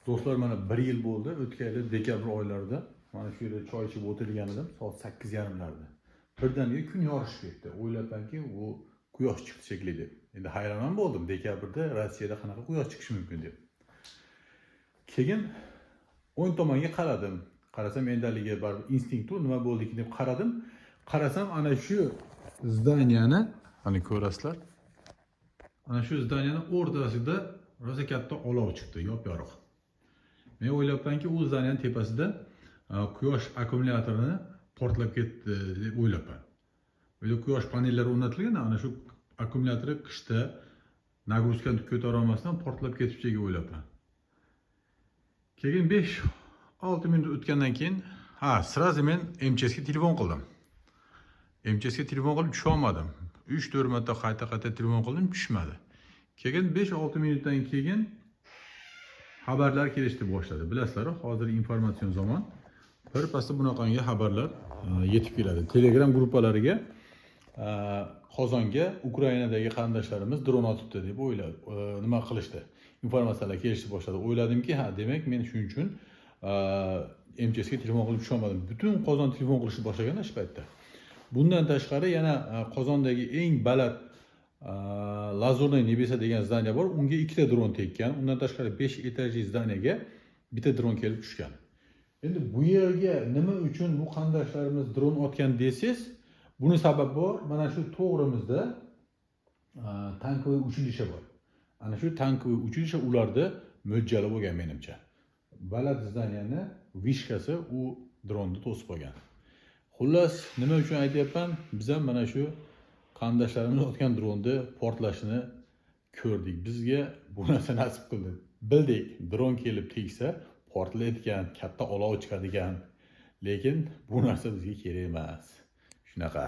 Do'stlar, mana 1 yil bo'ldi. O'tgan yil dekabr oylarida mana shu yerda choy ichib o'tirgan edim, soat 8:30larda. Birdan kun yorishib ketdi. O'ylabmanki, u quyosh chiqdi shekilli deb. Endi hayron bo'ldim, dekabrda Rossiyada qanaqa quyosh chiqishi mumkin deb. Keyin o'ng tomonga qaradim. Qarasam, endaligi baribir instinkt nima bo'ldiki deb qaradim. Qarasam, ana shu zdaniyani, mana ko'rasizlar. Ana shu zdaniyani o'rtasida rosa katta olov chiqdi, yop-yorug'. Men o'ylabmanki, u zdaniyani tepasida quyosh akkumulyatorini portlab ketdi deb o'ylabman. O'ylab quyosh panellari o'rnatilgan, ana shu akkumulyatori qishda nagruzkani ko'tara olmasdan portlab ketibchiga o'ylabman. Keyin 5-6 minut o'tgandan keyin, sirazi men MCSga telefon qildim. MCSga telefon qilib tusha olmadim. 3-4 marta qayta telefon qildim, tushmadi. Keyin 5-6 minutdan keyin xabarlar kelishdi boshladi. Bilasizlar, hozir informatsion zamon. Birpasda bunaqangi xabarlar yetib keladi. Telegram gruppalariga Qozonga Ukrainadagi qarindoshlarimiz dron otibdi deb nima qilishdi. Informatsiyalar kelishdi boshladi. O'yladimki, demak men shuning uchun MCSga telefon qilib tusha olmadim. Butun Qozon telefon qilishni boshlagan shu paytda. Bundan tashqari yana Qozondagi eng baland Lazurnoy Nebesa degan zdaniya bor. Unga 2 ta dron tekkan. Undan tashqari 5 etajli zdaniyaga bitta dron kelib tushgan. Endi bu yerga nima uchun bu qarindoshlarimiz dron otgan desiz, buni sababi bor. Mana shu to'g'rimizda tankoviy uchilisha bor. Ana shu tankoviy uchilisha ularda mo'ljali bo'lgan menimcha. Baland zdaniyani vishkasi u dronni to'sib qo'ygan. Xullas, nima uchun aytyapman? Biz ham mana shu qarindoshlarimiz otgan dronni portlashini ko'rdik. Bizga bu narsa nasib qildi. Bildik, dron kelib tegsa portlaydigan, katta olov chiqadigan. Lekin bu narsa bizga kerak emas. Shunaqa.